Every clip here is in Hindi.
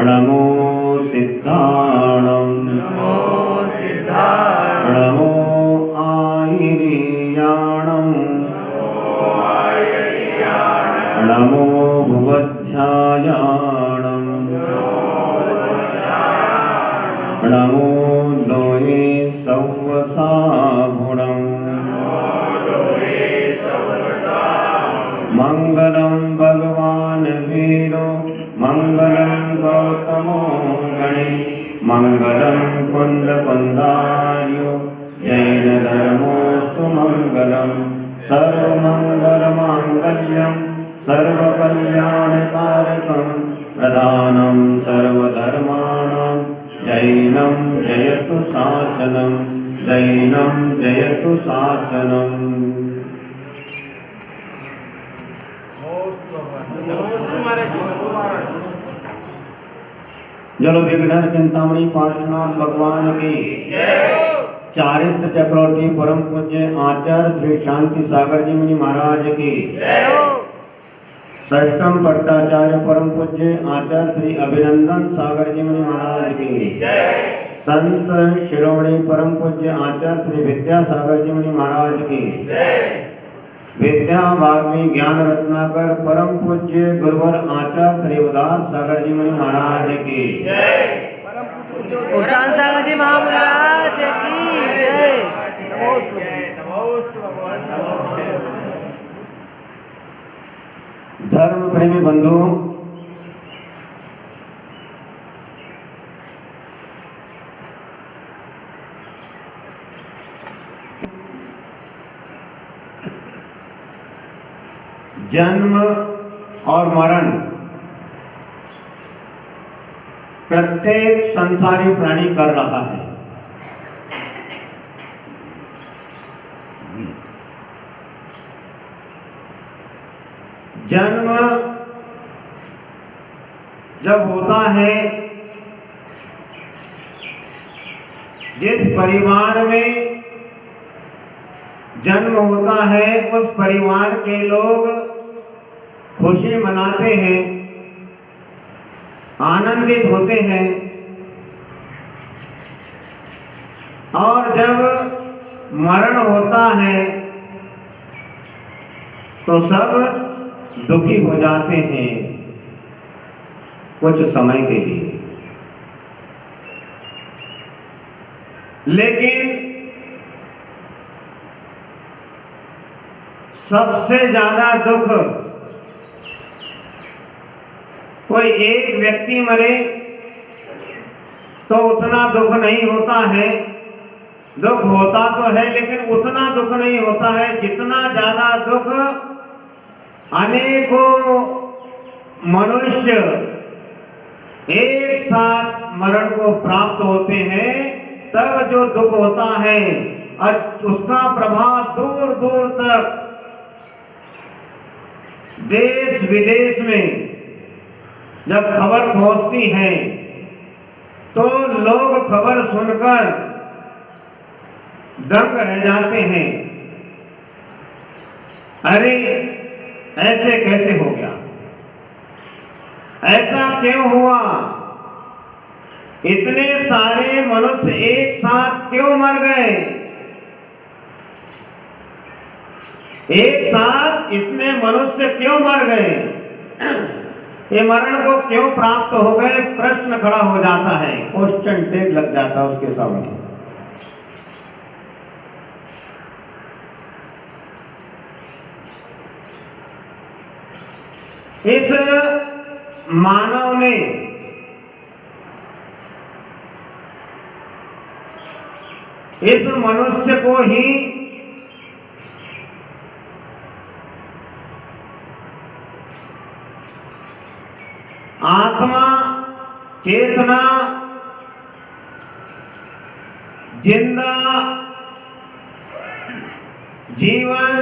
नमो सिद्धाणं नमो आयिर्याणं नमो भुवध्यायाणं नमो लोये सौवसाभुणं मंगलं भगवान् वीरो मंगलं गौतमो गणे मंगलं कुन्दकुन्दार्यो जैनधर्मोऽस्तु मंगलं सर्वमङ्गलमाङ्गल्यं सर्वकल्याणकारकं प्रधानं सर्वधर्माणां जैनं जयतु शासनं जैनं जयतु शासनम्। जलो विघ्नहर चिंतामणि पार्श्वनाथ भगवान की चारित्र चक्रवर्ती परम पूज्य आचार्य श्री शांति सागर जी मुनि महाराज की षष्ठम पट्टाचार्य परम पूज्य आचार्य श्री अभिनंदन सागर जी मुनि महाराज की संत शिरोमणि परम पूज्य आचार्य श्री विद्यासागर जी मुनि महाराज की विद्या वाग्मी ज्ञान रत्नाकर परम पूज्य गुरुवर आचार्य श्री उदार सागर जी मुनि महाराज की उषान सागर जी महाराज की जय। धर्म प्रेमी बंधु, जन्म और मरण प्रत्येक संसारी प्राणी कर रहा है। जन्म जब होता है, जिस परिवार में जन्म होता है उस परिवार के लोग खुशी मनाते हैं, आनंदित होते हैं, और जब मरण होता है तो सब दुखी हो जाते हैं कुछ समय के लिए। लेकिन सबसे ज्यादा दुख कोई एक व्यक्ति मरे तो उतना दुख नहीं होता है। दुख होता तो है लेकिन उतना दुख नहीं होता है जितना ज्यादा दुख अनेकों मनुष्य एक साथ मरण को प्राप्त होते हैं तब जो दुख होता है और उसका प्रभाव दूर दूर तक देश विदेश में जब खबर पहुंचती है तो लोग खबर सुनकर दंग रह जाते हैं। अरे ऐसे कैसे हो गया, ऐसा क्यों हुआ, इतने सारे मनुष्य एक साथ क्यों मर गए, एक साथ इतने मनुष्य क्यों मर गए, ये मरण को क्यों प्राप्त हो गए, प्रश्न खड़ा हो जाता है, क्वेश्चन टैग लग जाता है उसके सामने। इस मानव ने इस मनुष्य को ही आत्मा, चेतना, जिंदा, जीवन,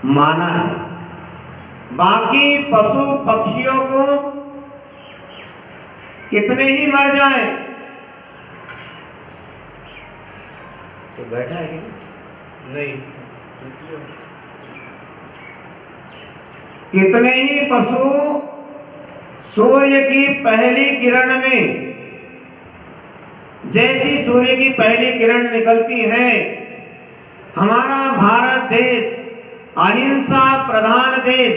माना है। बाकी पशु पक्षियों को कितने ही मर जाए तो बैठा है कि नहीं। कितने ही पशु सूर्य की पहली किरण में, जैसी सूर्य की पहली किरण निकलती है, हमारा भारत देश अहिंसा प्रधान देश,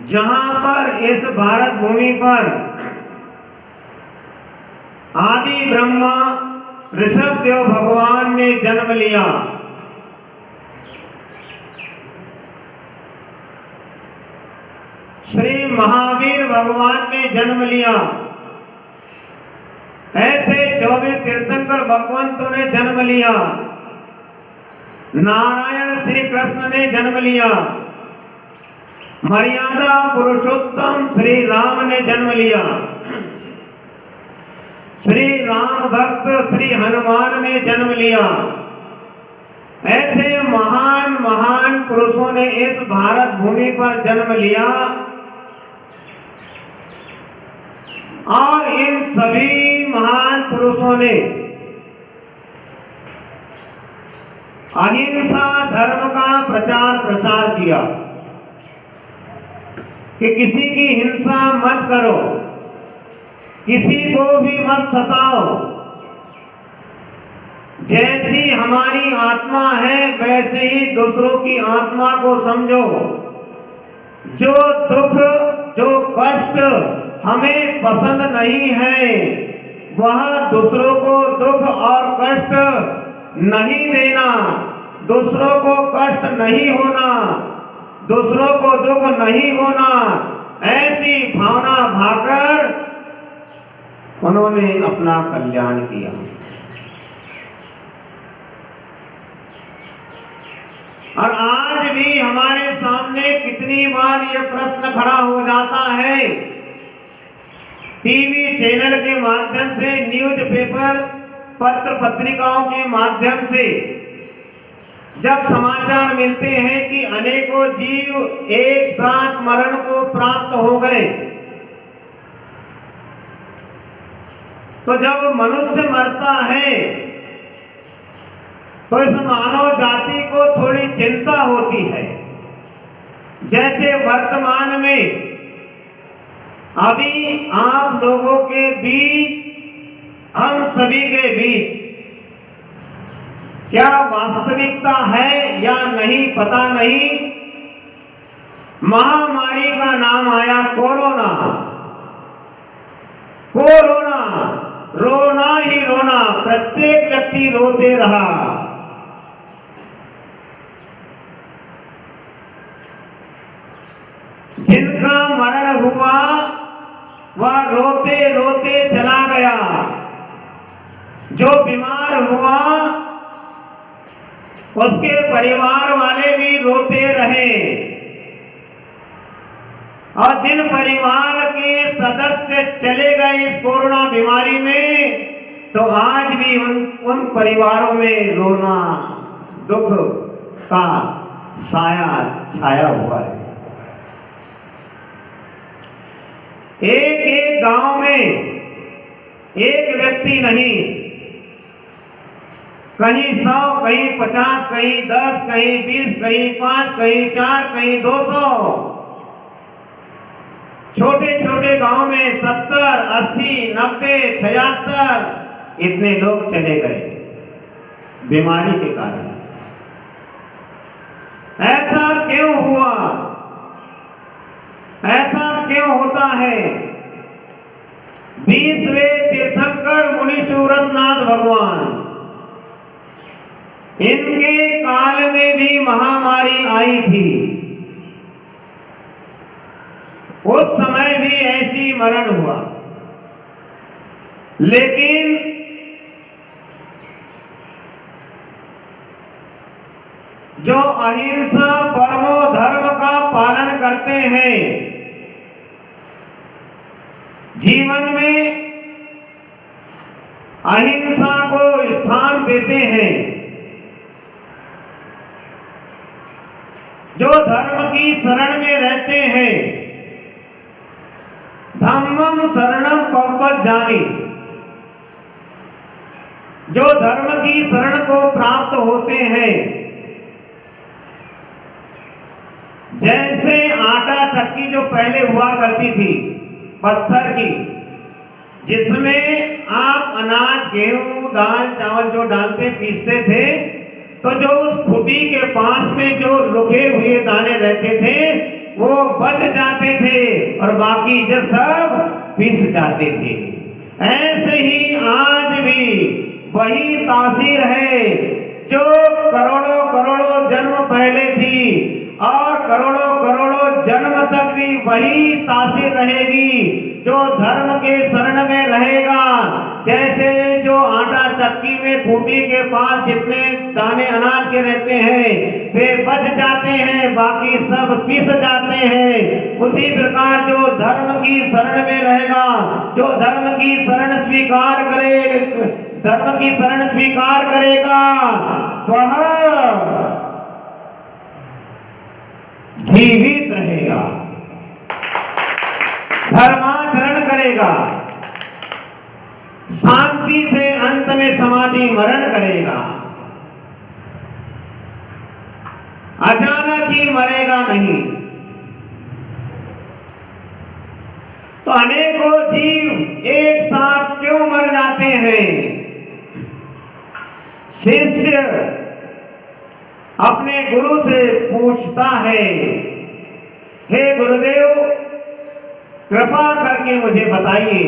जहां पर इस भारत भूमि पर आदि ब्रह्मा ऋषभ देव भगवान ने जन्म लिया। श्री महावीर भगवान ने जन्म लिया। ऐसे 24 तीर्थंकर भगवंतों ने जन्म लिया। नारायण श्री कृष्ण ने जन्म लिया। मर्यादा पुरुषोत्तम श्री राम ने जन्म लिया। श्री राम भक्त श्री हनुमान ने जन्म लिया। ऐसे महान महान पुरुषों ने इस भारत भूमि पर जन्म लिया और इन सभी महान पुरुषों ने अहिंसा धर्म का प्रचार प्रसार किया कि किसी की हिंसा मत करो, किसी को भी मत सताओ। जैसी हमारी आत्मा है वैसे ही दूसरों की आत्मा को समझो। जो दुख जो कष्ट हमें पसंद नहीं है, वह दूसरों को दुख और कष्ट नहीं देना, दूसरों को कष्ट नहीं होना, दूसरों को दुख नहीं होना, ऐसी भावना भाकर उन्होंने अपना कल्याण किया। और आज भी हमारे सामने कितनी बार यह प्रश्न खड़ा हो जाता है, टीवी चैनल के माध्यम से, न्यूज़पेपर पत्र पत्रिकाओं के माध्यम से जब समाचार मिलते हैं कि अनेकों जीव एक साथ मरण को प्राप्त हो गए, तो जब मनुष्य मरता है तो इस मानव जाति को थोड़ी चिंता होती है। जैसे वर्तमान में अभी आप लोगों के बीच, हम सभी के बीच क्या वास्तविकता है या नहीं पता नहीं, महामारी का नाम आया कोरोना। कोरोना, रोना ही रोना, प्रत्येक व्यक्ति रोते रहा। जिनका मरण हुआ वह रोते रोते चला गया। जो बीमार हुआ उसके परिवार वाले भी रोते रहे। और जिन परिवार के सदस्य चले गए इस कोरोना बीमारी में, तो आज भी उन परिवारों में रोना, दुख का साया छाया हुआ है। एक एक गांव में एक व्यक्ति नहीं, कहीं 100, कहीं 50, कहीं 10, कहीं 20, कहीं 5, कहीं 4, कहीं 200, छोटे छोटे गांव में 70, 80, 90, 76 इतने लोग चले गए बीमारी के कारण। ऐसा क्यों हुआ? ऐसा क्यों होता है? 20वें तीर्थंकर मुनि सूरतनाथ भगवान, इनके काल में भी महामारी आई थी। उस समय भी ऐसी मरण हुआ, लेकिन जो अहिंसा परमो धर्म का पालन करते हैं, जीवन में अहिंसा को स्थान देते हैं, जो धर्म की शरण में रहते हैं, धम्मं शरणं पवज्जामि, जो धर्म की शरण को प्राप्त जो होते हैं, जैसे आटा चक्की जो पहले हुआ करती थी पत्थर की, जिसमें आप अनाज, गेहूं, दाल, चावल जो डालते पीसते थे, तो जो उस खुटी के पास में जो रुके हुए दाने रहते थे वो बच जाते थे और बाकी जो सब पिस जाते थे। ऐसे ही आज भी वही तासीर है जो करोड़ों करोड़ों जन्म पहले थी और करोड़ों करोड़ों जन्म तक भी वही तासीर रहेगी। जो धर्म के शरण में रहेगा, जैसे जो आटा चक्की में खूंटी के पास जितने दाने अनाज के रहते हैं वे बच जाते हैं, बाकी सब पिस जाते हैं, उसी प्रकार जो धर्म की शरण में रहेगा, जो धर्म की शरण स्वीकार करेगा वह जीवित रहेगा, धर्माचरण करेगा, शांति से अंत में समाधि मरण करेगा, अचानक ही मरेगा नहीं। तो अनेकों जीव एक साथ क्यों मर जाते हैं? शिष्य अपने गुरु से पूछता है, हे गुरुदेव, कृपा करके मुझे बताइए,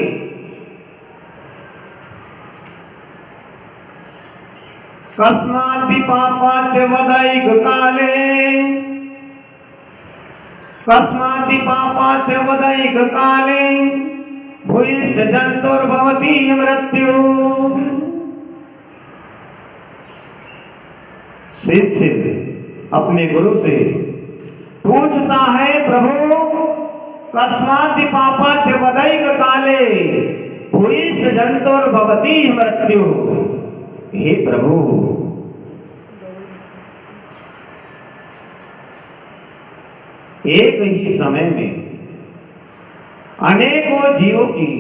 कस्मादि पापाच वदैक काले, कस्मादि पापाच वदैक काले भूयिष्ठ जंतुर्भवति मृत्यु। शिष्य अपने गुरु से पूछता है, प्रभु, कस्मादि पापाच वदैक काले भूयिष्ठ जंतुर्भवति मृत्यु। हे प्रभु, एक ही समय में अनेकों जीवों की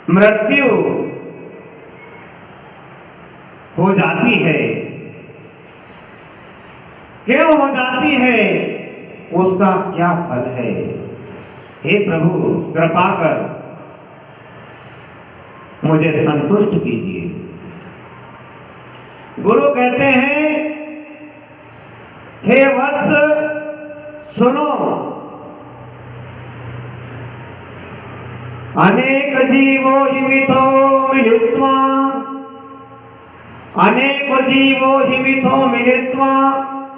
मृत्यु हो जाती है, क्यों हो जाती है, उसका क्या फल है? हे प्रभु, कृपा कर मुझे संतुष्ट कीजिए। गुरु कहते हैं, हे वत्स सुनो, अनेक जीवो हिमितो मिलित्वा, अनेक जीवो हिमितो मिलित्वा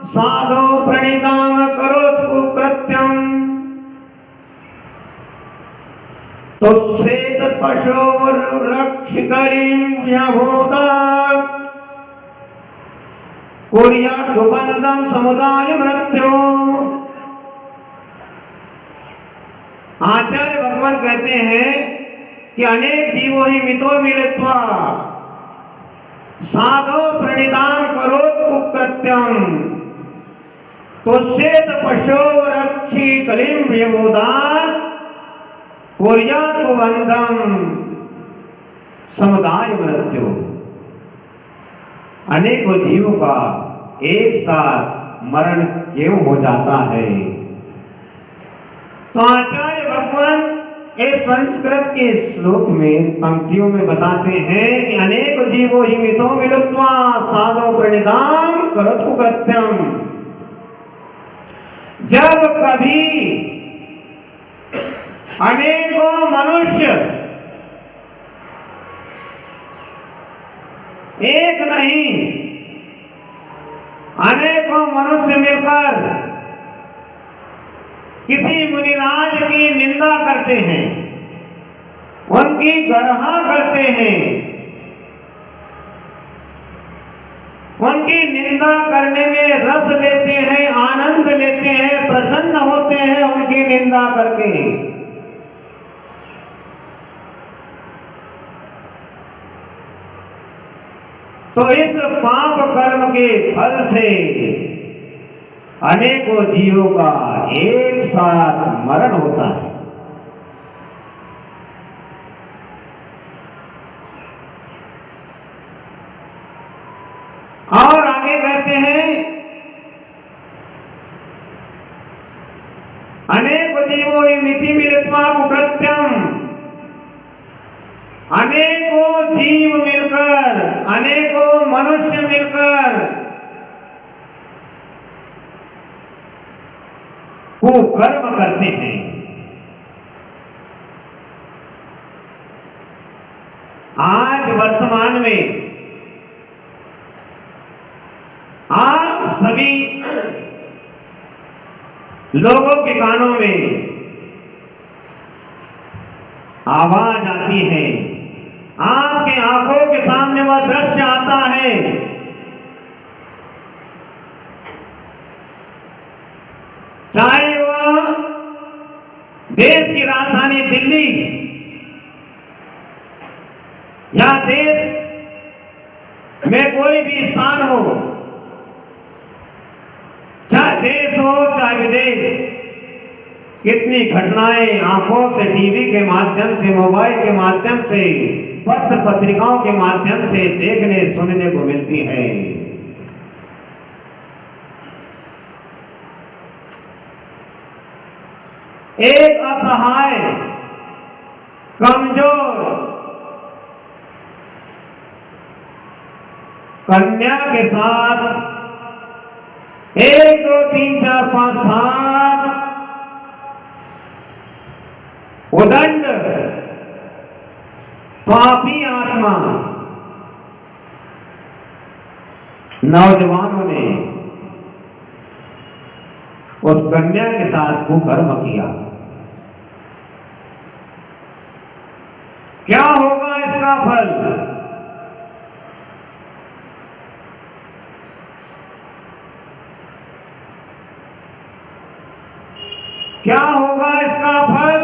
साधो प्रणिधाम करोतु कृत्यम तुस्सेत पशोर्रक्षिकरीं व्यभूतात् कुर्यात् बंधं समुदाय मृत्यु। आचार्य भगवान कहते हैं कि अनेक जीवो ही मितो मिलित्वा साधो प्रणिधाम करोत कुकृत्यम तुस्सेत पशोर्रक्षिकरीं व्यभूतात् कुर्यात् बंधं समुदाय मृत्यु। अनेकों जीवों का एक साथ मरण क्यों हो जाता है? तो आचार्य भगवान इस संस्कृत के श्लोक में पंक्तियों में बताते हैं कि अनेक जीवो ही मितो मिलित्वा साधो प्रणिधाम करोतु कृत्यम। जब कभी अनेकों मनुष्य एक नहीं, अनेकों मनुष्य मिलकर किसी मुनिराज की निंदा करते हैं, उनकी गरहा करते हैं, उनकी निंदा करने में रस लेते हैं, आनंद लेते हैं, प्रसन्न होते हैं उनकी निंदा करके। तो इस पाप कर्म के फल से अनेकों जीवों का एक साथ मरण होता है। कहते हैं, अनेक जीवो मिति मिलित्वा कुकृत्यम, अनेकों जीव मिलकर, अनेकों मनुष्य मिलकर कुकर्म करते हैं। आज वर्तमान में आप सभी लोगों के कानों में आवाज आती है, आपके आंखों के सामने वह दृश्य आता है, चाहे वह देश की राजधानी दिल्ली या देश में कोई भी स्थान हो, चाहे देश हो चाहे विदेश, कितनी घटनाएं आंखों से, टीवी के माध्यम से, मोबाइल के माध्यम से, पत्र पत्रिकाओं के माध्यम से देखने सुनने को मिलती है। एक असहाय, कमजोर कन्या के साथ 1 2 3 4 5 7 उदंड पापी आत्मा नौजवानों ने उस कन्या के साथ कुकर्म किया। क्या होगा इसका फल? क्या होगा इसका फल?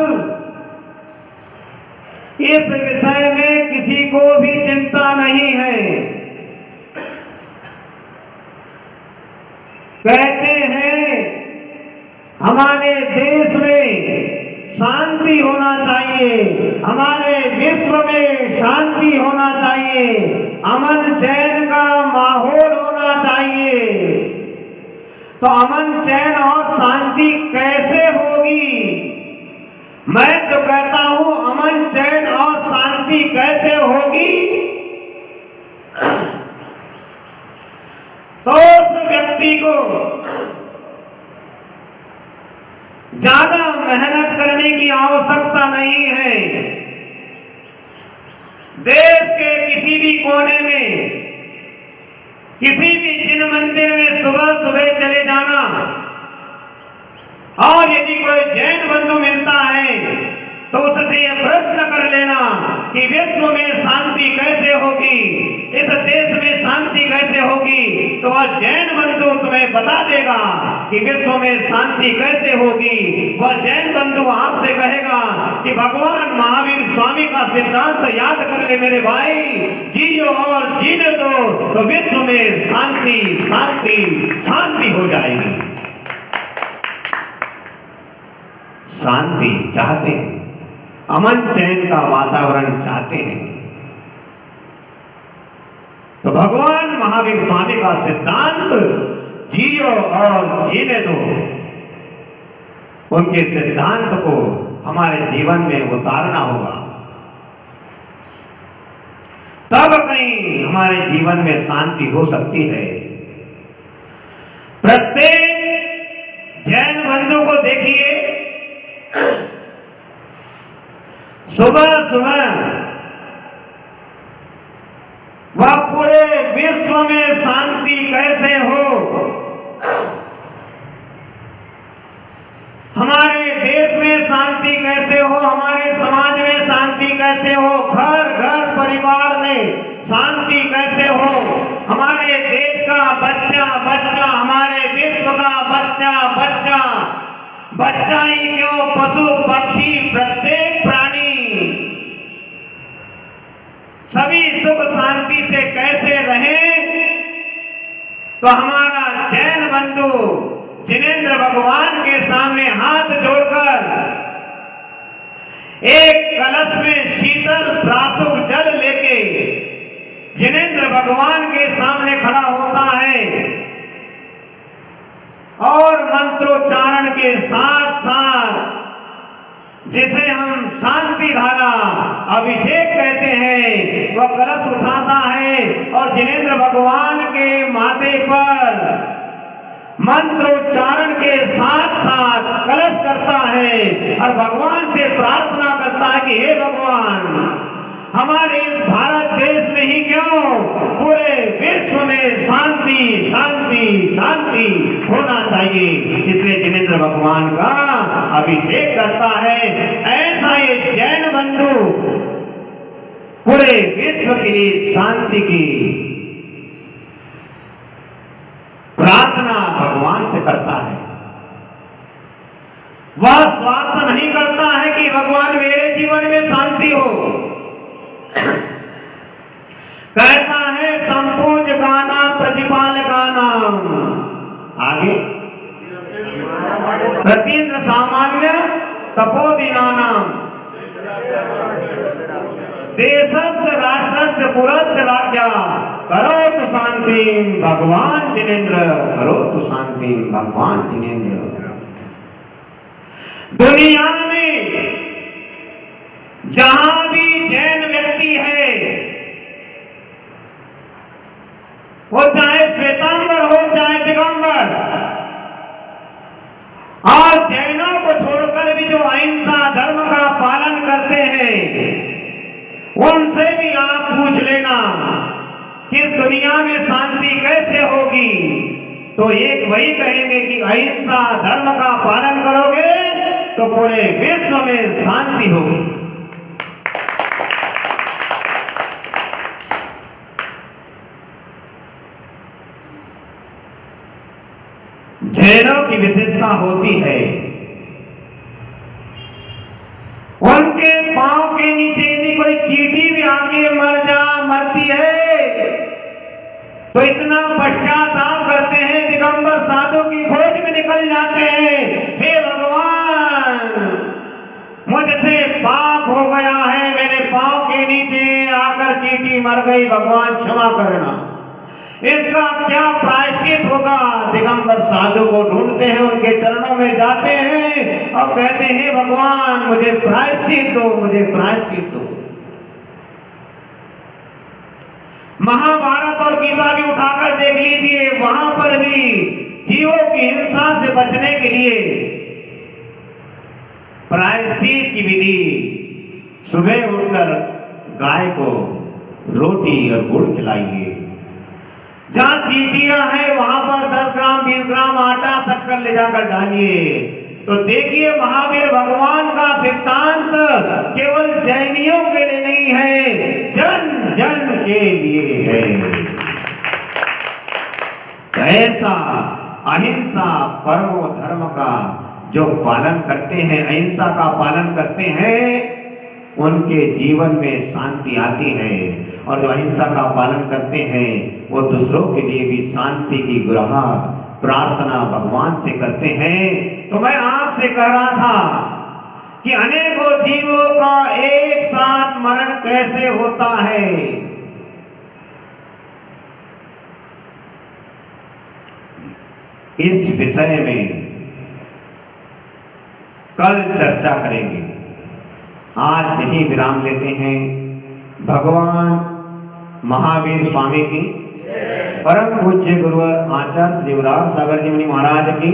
इस विषय में किसी को भी चिंता नहीं है। कहते हैं हमारे देश में शांति होना चाहिए, हमारे विश्व में शांति होना चाहिए, अमन चैन का माहौल होना चाहिए। तो अमन चैन और शांति कैसे होगी? मैं तो कहता हूं अमन चैन और शांति कैसे होगी? तो उस व्यक्ति को ज्यादा मेहनत करने की आवश्यकता नहीं है। देश के किसी भी कोने में, किसी भी जिन मंदिर में सुबह सुबह चले जाना, और यदि कोई जैन बंधु मिलता है तो उससे यह प्रश्न कर लेना कि विश्व में शांति कैसे होगी, इस देश में शांति कैसे होगी, तो वह जैन बंधु तुम्हें बता देगा कि विश्व में शांति कैसे होगी। वह जैन बंधु आपसे कहेगा कि भगवान महावीर स्वामी का सिद्धांत याद कर ले मेरे भाई, जियो और जीने दो तो विश्व में शांति शांति शांति हो जाएगी। शांति चाहते हैं, अमन चैन का वातावरण चाहते हैं, तो भगवान महावीर स्वामी का सिद्धांत जियो और जीने दो, उनके सिद्धांत को हमारे जीवन में उतारना होगा, तब कहीं हमारे जीवन में शांति हो सकती है। प्रत्येक जैन बंधु को देखिए, सुबह सुबह वह पूरे विश्व में शांति कैसे हो, हमारे देश में शांति कैसे हो, हमारे समाज में शांति कैसे हो, घर घर परिवार में शांति कैसे हो, हमारे देश का बच्चा बच्चा, हमारे विश्व का बच्चा बच्चा, बच्चा ही क्यों, पशु पक्षी प्रत्येक प्राणी सभी सुख शांति से कैसे रहे। तो हमारा जैन बंधु जिनेंद्र भगवान के सामने हाथ जोड़कर एक कलश में शीतल प्रासुक जल लेके जिनेंद्र भगवान के सामने खड़ा होता है और मंत्रोच्चारण के साथ साथ जिसे हम शांति धारा अभिषेक कहते हैं, वह कलश उठाता है और जिनेंद्र भगवान के माथे पर मंत्रोच्चारण के साथ साथ कलश करता है और भगवान से प्रार्थना करता है कि हे भगवान, हमारे इस भारत देश में ही क्यों, पूरे विश्व में शांति शांति शांति होना चाहिए। इसलिए जिनेंद्र भगवान का अभिषेक करता है। ऐसा ये जैन बंधु पूरे विश्व के लिए शांति की प्रार्थना भगवान से करता है। वह स्वार्थ नहीं करता है कि भगवान मेरे जीवन में शांति हो। कहता है संपूज गाना प्रतिपाल गाना, आगे प्रतीन्द्र सामान्य तपोदिनानाम देशस्य राष्ट्रस्य पुरस्य राज्ञा करोतु शांति भगवान जिनेंद्र, करोतु शांति भगवान जिनेंद्र। दुनिया में जहां भी जैन व्यक्ति है, वो चाहे श्वेतांबर हो चाहे दिगंबर, और जैनों को छोड़कर भी जो अहिंसा धर्म का पालन करते हैं, उनसे भी आप पूछ लेना कि दुनिया में शांति कैसे होगी, तो एक वही कहेंगे कि अहिंसा धर्म का पालन करोगे तो पूरे विश्व में शांति होगी। जैनों की विशेषता होती है, उनके पांव के नीचे यदि कोई चींटी भी आके मरती है तो इतना पश्चाताप करते हैं, दिगंबर साधु की खोज में निकल जाते हैं, हे भगवान मुझसे पाप हो गया है, मेरे पांव के नीचे आकर चींटी मर गई, भगवान क्षमा करना, इसका क्या प्रायश्चित होगा। दिगंबर साधु को ढूंढते हैं, उनके चरणों में जाते हैं और कहते हैं भगवान मुझे प्रायश्चित दो, मुझे प्रायश्चित दो। महाभारत और गीता भी उठाकर देख लीजिए, वहां पर भी जीवों की हिंसा से बचने के लिए प्रायश्चित की विधि, सुबह उठकर गाय को रोटी और गुड़ खिलाइए। जहां चींटियां हैं वहां पर 10 ग्राम 20 ग्राम आटा शक्कर ले जाकर डालिए। तो देखिए महावीर भगवान का सिद्धांत केवल जैनियों के लिए नहीं है, जन जन के लिए है। ऐसा अहिंसा परमो धर्म का जो पालन करते हैं, अहिंसा का पालन करते हैं, उनके जीवन में शांति आती है। और जो अहिंसा का पालन करते हैं वो दूसरों के लिए भी शांति की गुहार प्रार्थना भगवान से करते हैं। तो मैं आपसे कह रहा था कि अनेकों जीवों का एक साथ मरण कैसे होता है। इस विषय में कल चर्चा करेंगे। आज यही विराम लेते हैं। भगवान महावीर स्वामी की, परम पूज्य गुरुवर आचार्य श्री उदार सागर जी मुनि महाराज की